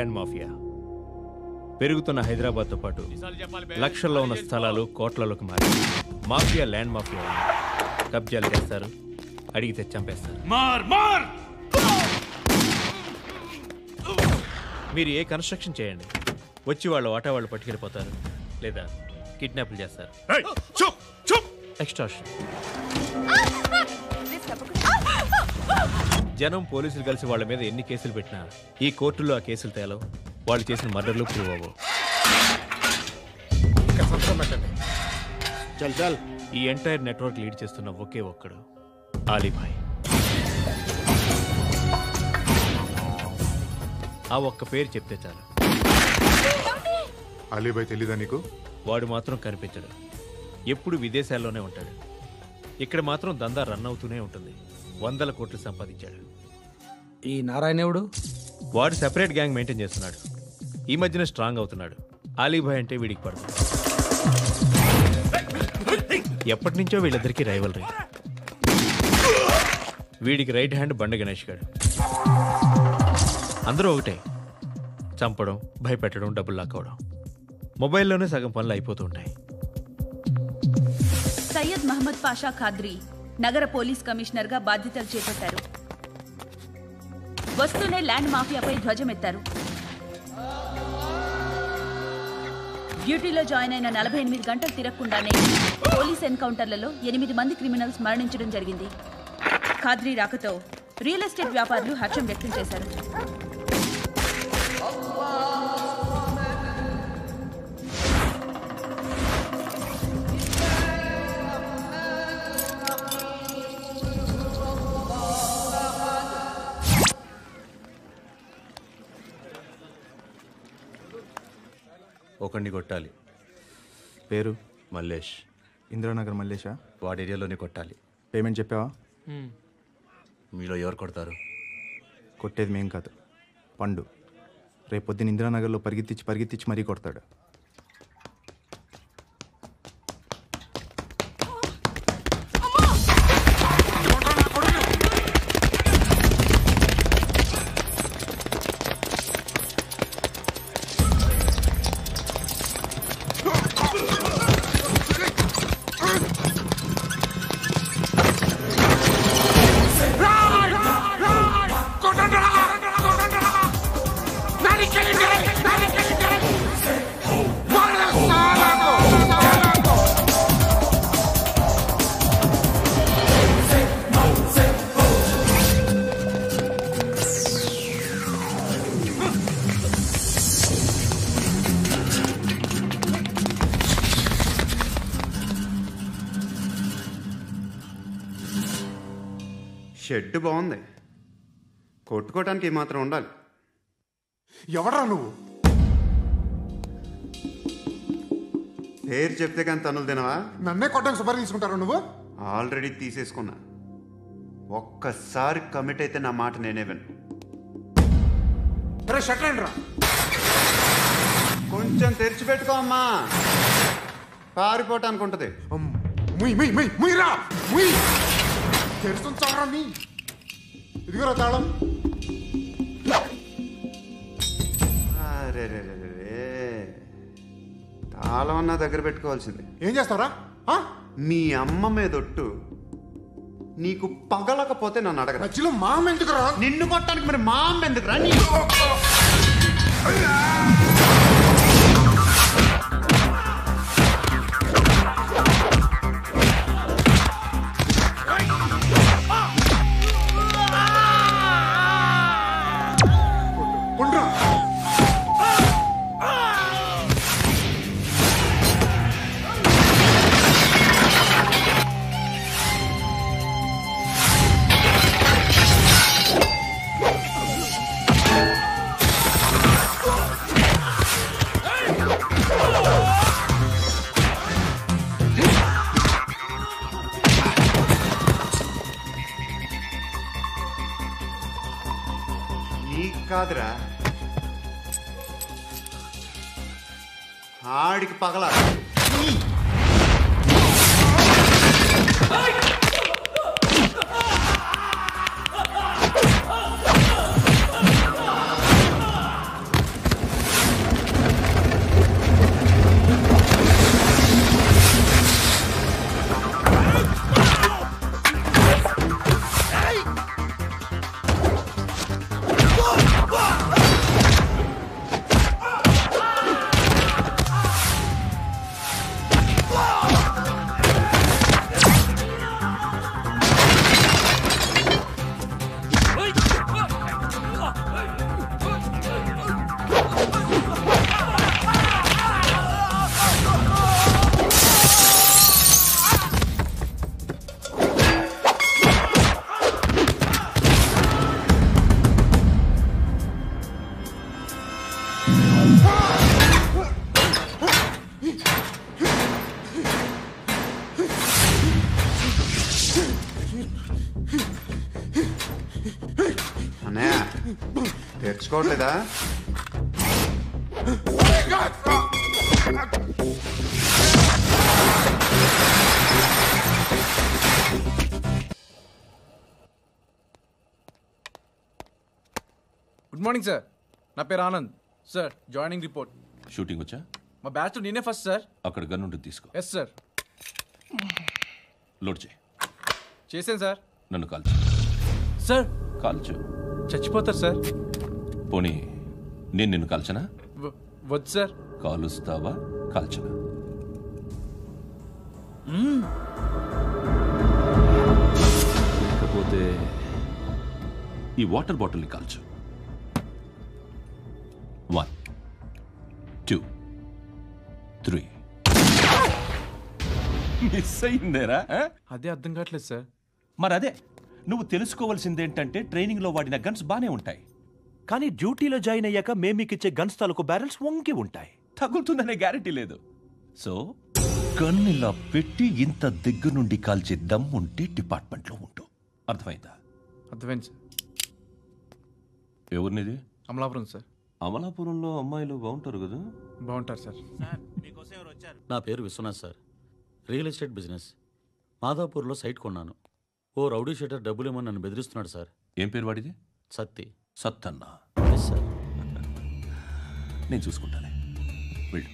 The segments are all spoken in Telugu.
ల్యాండ్ మాఫియా పెరుగుతున్న హైదరాబాద్తో పాటు లక్షల్లో ఉన్న స్థలాలు కోట్లలోకి మారి మాఫియా ల్యాండ్ మాఫియా కబ్జాలు చేస్తారు, అడిగితే చంపేస్తారు. మీరు ఏ కన్స్ట్రక్షన్ చేయండి, వచ్చి వాళ్ళు వాటా వాళ్ళు పట్టుకెళ్ళిపోతారు, లేదా కిడ్నాప్లు చేస్తారు. ఎక్స్ట్రాషన్. జనం పోలీసులు కలిసి వాళ్ళ మీద ఎన్ని కేసులు పెట్టినా ఈ కోర్టుల్లో ఆ కేసులు తేలవు, వాళ్ళు చేసిన మర్డర్లు ప్రూవ్ అవ్వవు. ఈ ఎంటైర్ నెట్వర్క్ లీడ్ చేస్తున్న ఒకే ఒక్కడు ఆలీభాయ్. ఆ ఒక్క పేరు చెప్తే చాలు. ఆలీభాయ్ తెలీదా నీకు? వాడు మాత్రం కనిపించడు, ఎప్పుడు విదేశాల్లోనే ఉంటాడు. ఇక్కడ మాత్రం దందా రన్ అవుతూనే ఉంటుంది. 100 కోట్లు సంపాదించాడు. ఈ నారాయణవుడు వాడు సెపరేట్ గ్యాంగ్ మెయింటైన్ చేస్తున్నాడు. ఈ మధ్యన స్ట్రాంగ్ అవుతున్నాడు. ఆలీభాయ్ అంటే వీడికి పడదు. ఎప్పటి నుంచో వీళ్ళిద్దరికీ రైవల్రీ. వీడికి రైట్ హ్యాండ్ బండ గణేష్ గాడు. అందరూ ఒకటే, చంపడం, భయపెట్టడం, డబ్బులు లాక్కోవడం. మొబైల్లోనే సగం పనులు అయిపోతూ ఉంటాయి. సయ్యద్ మహమ్మద్ పాషా ఖాద్రీ నగర పోలీస్ కమిషనర్ గా బాధ్యతలు చేపట్టారు. వస్తూనే ల్యాండ్ మాఫియాపై ధ్వజమెత్తారు. డ్యూటీలో జాయిన్ అయిన 48 గంటలు తిరగకుండానే పోలీస్ ఎన్కౌంటర్లలో 8 మంది క్రిమినల్స్ మరణించడం జరిగింది. ఖాద్రీ రాకతో రియల్ ఎస్టేట్ వ్యాపారులు హర్షం వ్యక్తం చేశారు. ఒకడిని కొట్టాలి. పేరు? మల్లేష్. ఇందిరానగర్ మల్లేషా? వాడి ఏరియాలోనే కొట్టాలి. పేమెంట్ చెప్పావా? మీలో ఎవరు కొడతారు? కొట్టేది మేం కాదు, పండు. రేపు పొద్దున్న ఇందిరానగర్లో పరిగెత్తించి మరీ కొడతాడు. షెడ్ బాగుంది, కొట్టుకోవటానికి ఏమాత్రం ఉండాలి. ఎవడ్రా నువ్వు? పేరు చెప్తే కానీ తనులు తినవా? నన్నే కొట్టడానికి సుపారీ తీసుకుంటారా నువ్వు? ఆల్రెడీ తీసేసుకున్నా. ఒక్కసారి కమిట్ అయితే నా మాట నేనే విను. కొంచెం తెరిచిపెట్టుకో అమ్మా, పారిపోవటానికి ఉంటుంది. ఇదిగోరా తాళం. తాళం అన్నా దగ్గర పెట్టుకోవాల్సింది. ఏం చేస్తావరా? మీ అమ్మ మీదొట్టు, నీకు పగలకపోతే నన్ను అడగరా. మా అమ్మ ఎందుకురా? నిన్ను కొట్టడానికి మరి మా అమ్మ ఎందుకురా? కాదురా, ఆడికి పగల. తెచ్చుకోవట్లేదా? గుడ్ మార్నింగ్ సార్, నా పేరు Anand sir. Joining report. Shooting వచ్చా? మా బ్యాచ్ నేనే ఫస్ట్ సార్. అక్కడ గన్ ఉంటుంది, తీసుకో. Yes sir. లోడ్ చేయి. చేశాను సార్. నన్ను కాల్చు. సార్ కాల్చు. చచ్చిపోతారు సార్. పోనీ నేను నిన్ను కాల్చనా? వద్దు సార్. కాలుస్తావా కాల్చనా? లేకపోతే ఈ వాటర్ బాటిల్ని కాల్చు. 1 2 3. మిస్ అయిందేరా? అదే అర్థం కావట్లేదు సార్. మరి అదే నువ్వు తెలుసుకోవాల్సిందేంటంటే ట్రైనింగ్లో వాడిన గన్స్ బానే ఉంటాయి, కానీ డ్యూటీలో జాయిన్ అయ్యాక మేము మీకు ఇచ్చే గన్స్ తాలూకు బ్యారెల్స్ వంగి ఉంటాయి. తగులుతుందనే గ్యారెంటీ లేదు. సో గన్ ఇలా పెట్టి ఇంత దగ్గర నుండి కాల్చే దమ్ ఉంటే డిపార్ట్మెంట్లో ఉంటూ. అర్థమైందా? అర్థమైంది సార్. ఎవరినిది? అమలాపురం సార్. అమలాపురంలో అమ్మాయిలు బాగుంటారు కదా? బాగుంటారు సార్. నా పేరు Vishwanath sir. Real estate business. మాధాపూర్లో సైట్ కొన్నాను. ఓ రౌడీ షీటర్ డబ్బులు ఏమని నన్ను బెదిరిస్తున్నాడు సార్. ఏం పేరు వాడిది? సత్తి. సత్తన్నా? Yes sir. నేను చూసుకుంటానే, వెళ్ళు.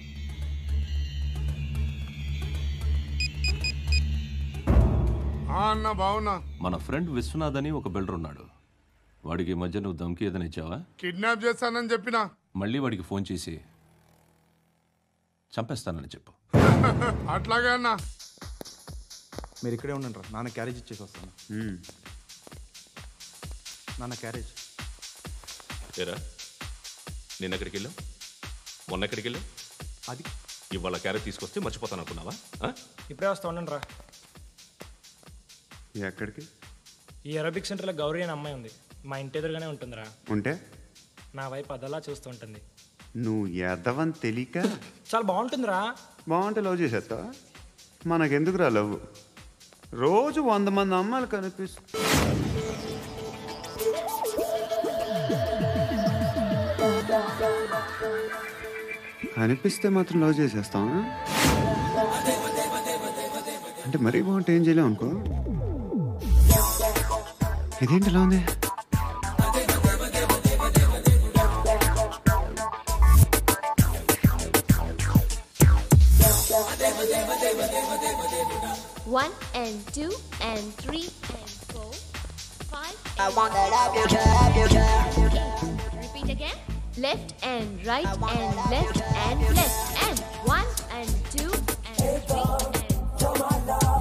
అన్న బావున్నా. మన ఫ్రెండ్ విశ్వనాథ్ అని ఒక బిల్డర్ ఉన్నాడు. వాడికి ఈ మధ్య నువ్వు ధమ్కి ఏదైనా ఇచ్చావా? కిడ్నాప్ చేస్తానని చెప్పినా. మళ్ళీ వాడికి ఫోన్ చేసి చంపేస్తానని చెప్పు. అట్లాగే అన్నా. మీరు ఇక్కడే ఉండండి రా, నాన్న క్యారేజ్ ఇచ్చేసి వస్తాను. నాన్న క్యారేజ్. ఏరా, నిన్న ఎక్కడికి వెళ్ళావు? మొన్న ఎక్కడికి వెళ్ళావు? అది ఇవాళ క్యారెట్ తీసుకొస్తే మర్చిపోతాను అనుకున్నావా? ఇప్పుడే వస్తా ఉండండి రా. ఎక్కడికి? ఈ అరబిక్ సెంటర్లో గౌరీ అనే అమ్మాయి ఉంది. మా ఇంటి ఎదురుగానే ఉంటుందిరా. ఉంటే నా వైపు అదలా చూస్తూ ఉంటుంది. నువ్వు ఎదవని తెలియక చాలా బాగుంటుందిరా. బాగుంటే లవ్ చేసేస్తావా? మనకెందుకురా లవ్? రోజు 100 మంది అమ్మాయిలు కనిపిస్తే మాత్రం లవ్ చేసేస్తావా? అంటే మరీ బాగుంటే ఏం చేయలేవు అనుకో. ఇదేంటి ఇలా ఉంది? One and 2 and 3 and 4, 5. I want that up your trap. Repeat again. Left and right and left and left and 1 and 2 and 3 and 4,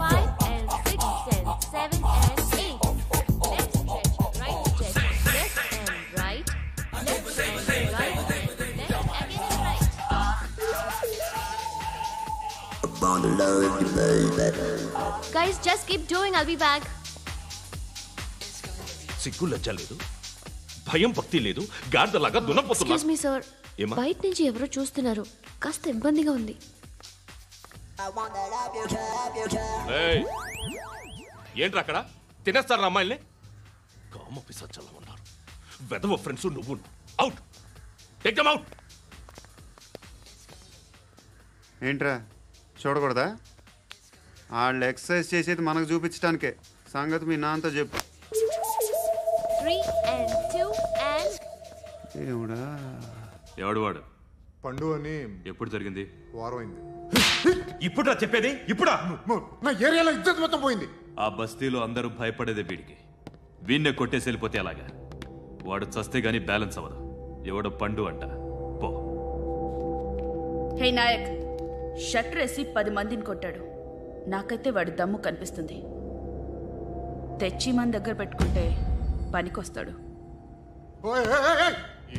5 and 6 and 7 and 8. Left stretch, right stretch, left and right, left and right and left again and right. Guys, just keep doing. I'll be back. సిగ్గు లజ్జ లేదు, భయం భక్తి లేదు, గాడిదలాగా దున్నపోతున్నా. Excuse me, sir. బయట నుంచి ఎవరో చూస్తున్నారు. కాస్త ఇబ్బందిగా ఉంది. ఏంట్రా అక్కడ తినేస్తారు అమ్మాయిల్ని? కామ పిశాచాలా ఉన్నారు. వెదవ ఫ్రెండ్స్ నువ్వు. Out, take them out. ఏంట్రా చూడకూడదా? వాళ్ళు ఎక్సర్సైజ్ చేసేది మనకు చూపించడానికే. సంగతి మీ నాన్నతో చెప్పు. 3 and 2 and దేవుడా. ఎవడు వాడు? పండు అని. ఎప్పుడు జరిగింది? వారం అయింది. ఇప్పుడా చెప్పేది? ఇప్పుడా? నా ఏరియాలో ఇజ్జత్ మొత్తం పోయింది. ఆ బస్తీలో అందరూ భయపడేదే వీడికి. వీణ్ణే కొట్టేసి వెళ్ళిపోతే అలాగా. వాడు చస్తే గానీ బ్యాలెన్స్ అవ్వదు. ఎవడో పండు అంట. పో. హే నాయక్, షట్టర్ వేసి 10 మందిని కొట్టాడు. నాకైతే వాడి దమ్ము కనిపిస్తుంది. తెచ్చి మన దగ్గర పెట్టుకుంటే పనికొస్తాడు.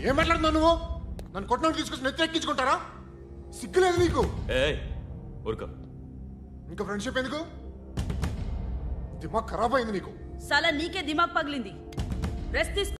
ఏం మాట్లాడుతున్నావు నువ్వు? నన్ను కొట్టడానికి తీసుకొచ్చి నెత్తెక్కించుకుంటారా? సిగ్గులేదు నీకు? ఊరుకో. ఇంకా ఫ్రెండ్షిప్ ఎందుకు? దిమాగ్ ఖరాబ్ అయింది నీకు. సాలా నీకే దిమాగ్ పగిలింది. రెస్ట్ తీసుకో.